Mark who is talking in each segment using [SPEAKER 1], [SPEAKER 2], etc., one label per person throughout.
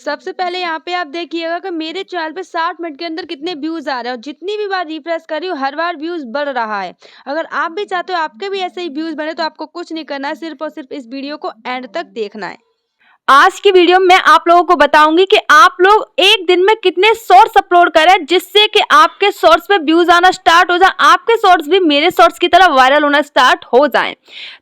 [SPEAKER 1] सबसे पहले यहाँ पे आप देखिएगा कि मेरे चैनल पे 60 मिनट के अंदर कितने व्यूज आ रहे हैं और जितनी भी बार रिफ्रेश कर रही हूँ हर बार व्यूज बढ़ रहा है। अगर आप भी चाहते हो आपके भी ऐसे ही व्यूज बने तो आपको कुछ नहीं करना है, सिर्फ और सिर्फ इस वीडियो को एंड तक देखना है।
[SPEAKER 2] आज की वीडियो में आप लोगों को बताऊंगी कि आप लोग एक दिन में कितने शॉर्ट्स अपलोड करें जिससे कि आपके शॉर्ट्स पे व्यूज आना स्टार्ट हो जाए, आपके शॉर्ट्स भी मेरे शॉर्ट्स की तरह वायरल होना स्टार्ट हो जाएं।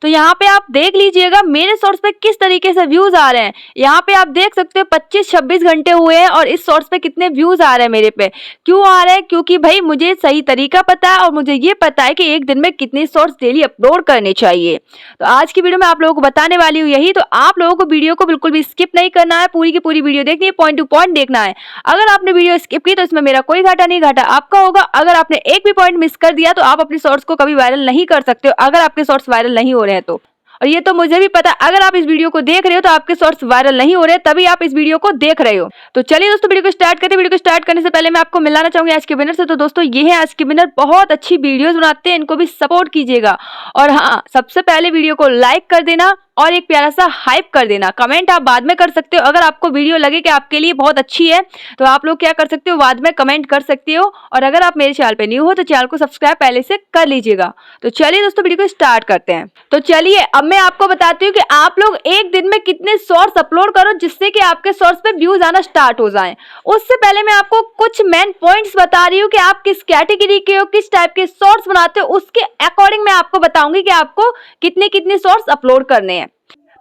[SPEAKER 2] तो यहाँ पे आप देख लीजिएगा मेरे शॉर्ट्स पे किस तरीके से व्यूज आ रहे हैं। यहाँ पे आप देख सकते हो 25-26 घंटे हुए हैं और इस शॉर्ट्स पे कितने व्यूज आ रहे हैं मेरे पे। क्यों आ रहे हैं? क्योंकि भाई मुझे सही तरीका पता है और मुझे ये पता है कि एक दिन में कितने शॉर्ट्स डेली अपलोड करने चाहिए। तो आज की वीडियो में आप लोगों को बताने वाली हूँ यही। तो आप लोगों को वीडियो को बिल्कुल भी स्किप नहीं करना है, पूरी की पूरी वीडियो देखनी है, पॉइंट टू पॉइंट देखना है। अगर आपने वीडियो स्किप की तो इसमें मेरा कोई घाटा नहीं, घाटा आपका होगा। अगर आपने एक भी पॉइंट मिस कर दिया तो आप अपने शॉर्ट्स को कभी वायरल नहीं कर सकते हो, अगर आपके शॉर्ट्स वायरल नहीं हो रहे हैं तो। और ये तो मुझे भी पता है, अगर आप इस वीडियो को देख रहे हो तो आपके शॉर्ट्स वायरल नहीं हो रहे, तभी आप इस वीडियो को देख रहे हो। तो चलिए दोस्तों वीडियो को स्टार्ट करते हैं। वीडियो को स्टार्ट करने से पहले मैं आपको मिलाना चाहूंगी आज के विनर से। तो दोस्तों ये है आज के विनर, बहुत अच्छी वीडियोस बनाते हैं, इनको भी सपोर्ट कीजिएगा। और हाँ, सबसे पहले वीडियो को लाइक कर देना और एक प्यारा सा हाइप कर देना। कमेंट आप बाद में कर सकते हो, अगर आपको वीडियो लगे कि आपके लिए बहुत अच्छी है तो आप लोग क्या कर सकते हो, बाद में कमेंट कर सकते हो। और अगर आप मेरे चैनल पे न्यू हो तो चैनल को सब्सक्राइब पहले से कर लीजिएगा। तो चलिए दोस्तों वीडियो को स्टार्ट करते हैं। तो चलिए अब मैं आपको बताती हूँ कि आप लोग एक दिन में कितने शॉर्ट्स अपलोड करो जिससे कि आपके शॉर्ट्स पे व्यूज आना स्टार्ट हो जाएं। उससे पहले मैं आपको कुछ मेन पॉइंट्स बता रही हूँ कि आप किस कैटेगरी के हो, किस टाइप के शॉर्ट्स बनाते हो, उसके अकॉर्डिंग मैं आपको बताऊंगी कि आपको कितने कितने शॉर्ट्स अपलोड करने हैं।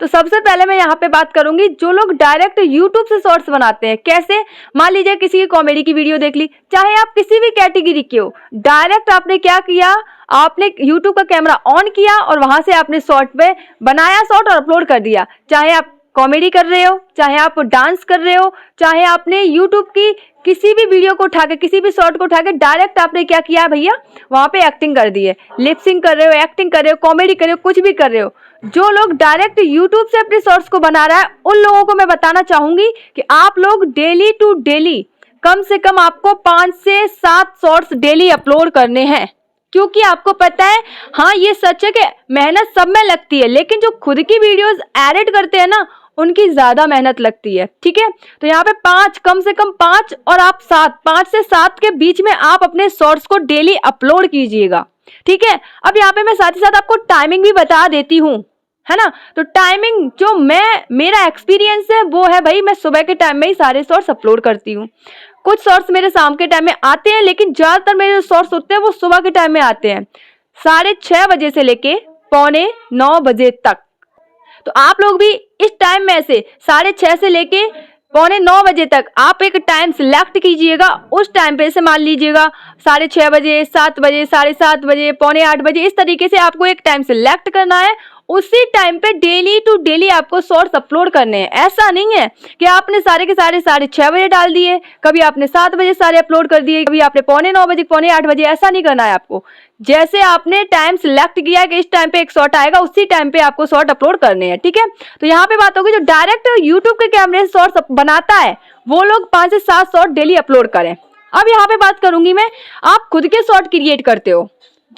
[SPEAKER 2] तो सबसे पहले मैं यहाँ पे बात करूंगी जो लोग डायरेक्ट YouTube से शॉर्ट्स बनाते हैं। कैसे? मान लीजिए किसी की कॉमेडी की वीडियो देख ली, चाहे आप किसी भी कैटेगरी के हो, डायरेक्ट आपने क्या किया, आपने YouTube का कैमरा ऑन किया और वहां से आपने शॉर्ट पे बनाया शॉर्ट और अपलोड कर दिया। चाहे आप कॉमेडी कर रहे हो, चाहे आप डांस कर रहे हो, चाहे आपने YouTube की किसी भी वीडियो को उठा के, किसी भी शॉर्ट को उठा के डायरेक्ट आपने क्या किया है भैया, वहां पे एक्टिंग कर दी है। लिपसिंग कर रहे हो, एक्टिंग कर रहे हो, कॉमेडी कर रहे हो, कुछ भी कर रहे हो। जो लोग डायरेक्ट YouTube से अपने शॉर्ट्स को बना रहा है उन लोगों को मैं बताना चाहूंगी कि आप लोग डेली टू डेली कम से कम आपको 5 से 7 शॉर्ट्स डेली अपलोड करने हैं। क्योंकि आपको पता है, हाँ ये सच है कि मेहनत सब में लगती है, लेकिन जो खुद की वीडियोस एडिट करते हैं ना उनकी ज्यादा मेहनत लगती है। ठीक है, तो यहाँ पे 5, कम से कम 5 और आप 7, 5 से 7 के बीच में आप अपने शॉर्ट्स को डेली अपलोड कीजिएगा। ठीक है, अब यहाँ पे मैं साथ ही साथ आपको टाइमिंग भी बता देती हूँ, है ना। तो टाइमिंग जो मेरा एक्सपीरियंस है वो है भाई, मैं सुबह के टाइम में ही सारे शॉर्ट्स अपलोड करती हूँ। कुछ शॉर्ट्स मेरे शाम के टाइम में आते हैं, लेकिन ज्यादातर मेरे जो शॉर्ट्स होते हैं वो सुबह के टाइम में आते हैं, 6:30 बजे से लेके 8:45 बजे तक। तो आप लोग भी इस टाइम में से 6:30 से लेके 8:45 बजे तक आप एक टाइम सिलेक्ट कीजिएगा। उस टाइम पे से मान लीजिएगा 6:30 बजे, 7 बजे, 7:30 बजे, 7:45 बजे, इस तरीके से आपको एक टाइम सिलेक्ट करना है। उसी टाइम पे डेली टू डेली आपको शॉर्ट्स अपलोड करने हैं। ऐसा नहीं है कि आपने सारे के सारे 6:30 बजे डाल दिए, कभी आपने 7 बजे सारे अपलोड कर दिए, कभी आपने 7:45 बजे, 7:45 बजे, ऐसा नहीं करना है आपको। जैसे आपने टाइम सिलेक्ट किया कि इस टाइम पे एक शॉर्ट आएगा, उसी टाइम पे आपको शॉर्ट अपलोड करने हैं। ठीक है, तो यहाँ पे बात होगी जो डायरेक्ट यूट्यूब के कैमरे से शॉर्ट्स बनाता है वो लोग 5 से 7 शॉर्ट डेली अपलोड करें। अब यहाँ पे बात करूंगी मैं, आप खुद के शॉर्ट क्रिएट करते हो,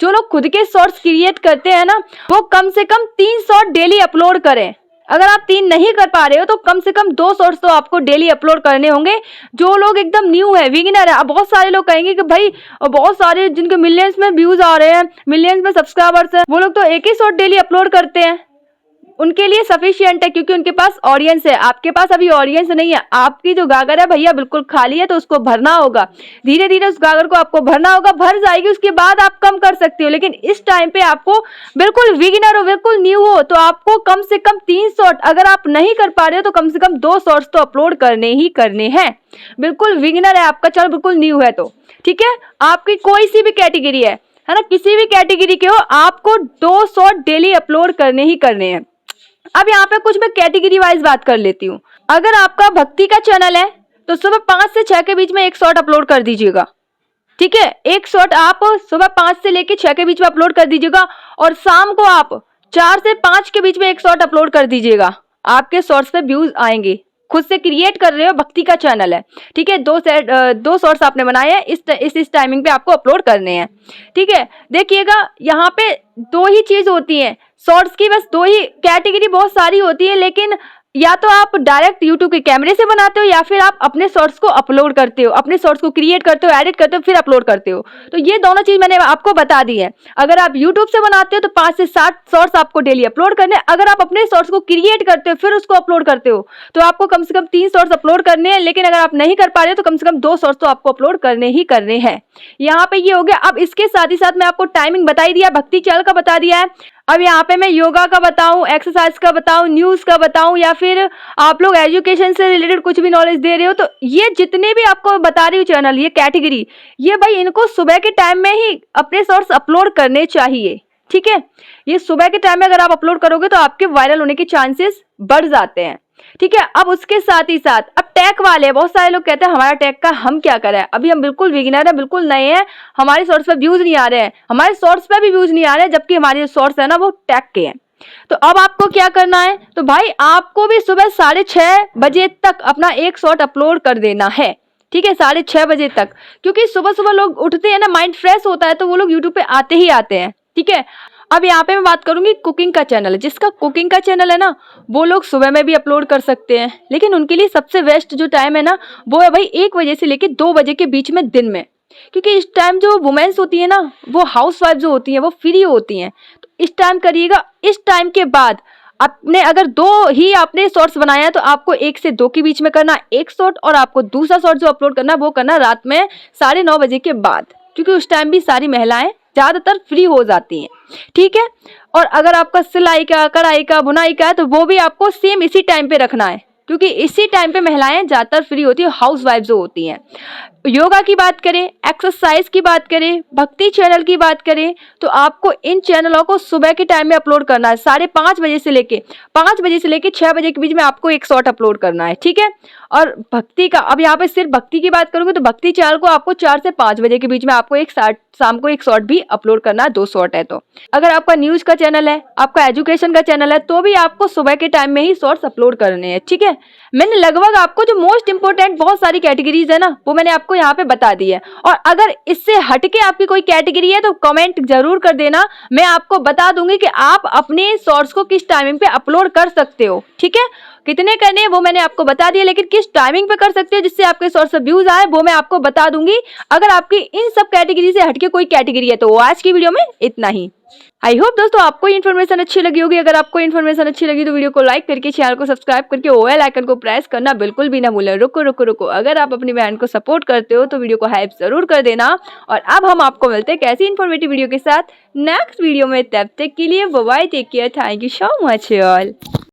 [SPEAKER 2] जो लोग खुद के शॉर्ट्स क्रिएट करते हैं ना वो कम से कम 3 शॉर्ट डेली अपलोड करें। अगर आप 3 नहीं कर पा रहे हो तो कम से कम 2 शॉर्ट्स तो आपको डेली अपलोड करने होंगे। जो लोग एकदम न्यू है, बिगिनर है, अब बहुत सारे लोग कहेंगे कि भाई बहुत सारे जिनके मिलियंस में व्यूज आ रहे हैं, मिलियंस में सब्सक्राइबर्स हैं, वो लोग तो एक ही शॉर्ट डेली अपलोड करते हैं। उनके लिए सफिशिएंट है क्योंकि उनके पास ऑडियंस है। आपके पास अभी ऑडियंस नहीं है, आपकी जो गागर है भैया बिल्कुल खाली है, तो उसको भरना होगा। धीरे धीरे उस गागर को आपको भरना होगा, भर जाएगी, उसके बाद आप कम कर सकते हो। लेकिन इस टाइम पे आपको बिल्कुल बिगिनर हो, बिल्कुल न्यू हो, तो आपको कम से कम 3 शॉर्ट, अगर आप नहीं कर पा रहे हो तो कम से कम 2 शॉर्ट्स तो अपलोड करने ही करने हैं। बिल्कुल बिगिनर है आपका चैनल, बिल्कुल न्यू है तो ठीक है, आपकी कोई सी भी कैटेगरी है ना, किसी भी कैटेगरी के हो, आपको 2 शॉर्ट डेली अपलोड करने ही करने हैं। अब यहाँ पे कुछ मैं कैटेगरी वाइज बात कर लेती हूँ। अगर आपका भक्ति का चैनल है तो सुबह 5 से 6 के बीच में एक शॉर्ट अपलोड कर दीजिएगा। ठीक है, एक शॉर्ट आप सुबह 5 से लेके 6 के बीच में अपलोड कर दीजिएगा और शाम को आप 4 से 5 के बीच में एक शॉर्ट अपलोड कर दीजिएगा। आपके शॉर्ट्स पे व्यूज आएंगे। खुद से क्रिएट कर रहे हो, भक्ति का चैनल है, ठीक है, 2 शॉर्ट्स आपने बनाए हैं, इस टाइमिंग पे आपको अपलोड करने हैं। ठीक है, देखिएगा यहाँ पे 2 ही चीज होती है शॉर्ट्स की, बस 2 ही कैटेगरी, बहुत सारी होती है लेकिन या तो आप डायरेक्ट यूट्यूब के कैमरे से बनाते हो या फिर आप अपने शॉर्ट्स को अपलोड करते हो, अपने शॉर्ट्स को क्रिएट करते हो, एडिट करते हो, फिर अपलोड करते हो। तो ये दोनों चीज मैंने आपको बता दी है। अगर आप यूट्यूब से बनाते हो तो 5 से 7 शॉर्ट्स आपको डेली अपलोड करने। अगर आप अपने शॉर्ट्स को क्रिएट करते हो फिर उसको अपलोड करते हो तो आपको कम से कम 3 शॉर्ट्स अपलोड करने हैं। लेकिन अगर आप नहीं कर पा रहे हो तो कम से कम 2 शॉर्ट्स तो आपको अपलोड करने ही करने हैं। यहाँ पे ये हो गया। अब इसके साथ ही साथ मैं आपको टाइमिंग बता ही दिया, भक्ति चैनल का बता दिया है। अब यहाँ पे मैं योगा का बताऊं, एक्सरसाइज का बताऊं, न्यूज का बताऊं या फिर आप लोग एजुकेशन से रिलेटेड कुछ भी नॉलेज दे रहे हो, तो ये जितने भी आपको बता रही हूँ चैनल, ये कैटेगरी, ये भाई इनको सुबह के टाइम में ही अपने शॉर्ट्स अपलोड करने चाहिए। ठीक है, ये सुबह के टाइम में अगर आप अपलोड करोगे तो आपके वायरल होने के चांसेस बढ़ जाते हैं। ठीक है, अब उसके साथ ही साथ अब टैग वाले, बहुत सारे लोग कहते हैं हमारा टैग का हम क्या करें, अभी हम बिल्कुल बिगिनर है, बिल्कुल नए हैं, हमारे शॉर्ट्स पे व्यूज नहीं आ रहे हैं, हमारे शॉर्ट्स पे भी व्यूज नहीं आ रहे हैं, जबकि हमारे शॉर्ट्स है ना वो टैग के हैं। तो अब आपको क्या करना है, तो भाई आपको भी सुबह 6:30 बजे तक अपना एक शॉर्ट अपलोड कर देना है। ठीक है, 6:30 बजे तक, क्योंकि सुबह सुबह लोग उठते हैं ना, माइंड फ्रेश होता है, तो वो लोग यूट्यूब पे आते ही आते हैं। ठीक है, अब यहाँ पे मैं बात करूंगी कुकिंग का चैनल है, जिसका कुकिंग का चैनल है ना, वो लोग सुबह में भी अपलोड कर सकते हैं। लेकिन उनके लिए सबसे बेस्ट जो टाइम है ना, वो है भाई 1 बजे से लेकर 2 बजे के बीच में दिन में। क्योंकि इस टाइम जो वुमेन्स होती है ना, वो हाउसवाइफ जो होती है, वो फ्री होती हैं, तो इस टाइम करिएगा। इस टाइम के बाद आपने अगर 2 ही आपने शॉर्ट्स बनाया है तो आपको 1 से 2 के बीच में करना एक शॉर्ट, और आपको दूसरा शॉर्ट जो अपलोड करना वो करना रात में 9:30 बजे के बाद, क्योंकि उस टाइम भी सारी महिलाएं ज़्यादातर फ्री हो जाती हैं। ठीक है, और अगर आपका सिलाई का, कढ़ाई का, बुनाई का है तो वो भी आपको सेम इसी टाइम पे रखना है, क्योंकि इसी टाइम पे महिलाएं ज़्यादातर फ्री होती है, हाउसवाइफ जो होती हैं। योगा की बात करें, एक्सरसाइज की बात करें, भक्ति चैनल की बात करें, तो आपको इन चैनलों को सुबह के टाइम में अपलोड करना है। 5:30 बजे से लेके 6 बजे के बीच में आपको एक शॉर्ट अपलोड करना है। ठीक है, और भक्ति का, अब यहाँ पे सिर्फ भक्ति की बात करूंगी तो भक्ति चैनल को आपको 4 से 5 बजे के बीच में आपको शाम को एक शॉर्ट भी अपलोड करना है, 2 शॉर्ट है। तो अगर आपका न्यूज का चैनल है, आपका एजुकेशन का चैनल है, तो भी आपको सुबह के टाइम में ही शॉर्ट्स अपलोड करने हैं। ठीक है, मैंने लगभग आपको जो मोस्ट इंपोर्टेंट बहुत सारी कैटेगरीज है ना, वो मैंने आपको यहाँ पे बता दी है। और अगर इससे हटके आपकी कोई कैटेगरी है तो कमेंट जरूर कर देना, मैं आपको बता दूंगी कि आप अपने शॉर्ट्स को किस टाइमिंग पे अपलोड कर सकते हो। ठीक है, कितने करने हैं वो मैंने आपको बता दिया, लेकिन किस टाइमिंग पे कर सकते हो जिससे आपके शॉर्ट्स पे व्यूज आए वो मैं आपको बता दूंगी। अगर आपकी इन सब कैटेगरी से हटके कोई कैटेगरी है तो आज की वीडियो में इतना ही। आई होप दोस्तों आपको इन्फॉर्मेशन अच्छी लगी होगी। अगर आपको इन्फॉर्मेशन अच्छी लगी तो वीडियो को लाइक करके, चैनल को सब्सक्राइब करके बेल आइकन को प्रेस करना बिल्कुल भी ना भूलें। रुको, अगर आप अपनी बहन को सपोर्ट करते हो तो वीडियो को हाइप जरूर कर देना। और अब हम आपको मिलते हैं कैसी इन्फॉर्मेटिव वीडियो के साथ नेक्स्ट वीडियो में। तब तक के लिए bye bye, take care, thank you so much all.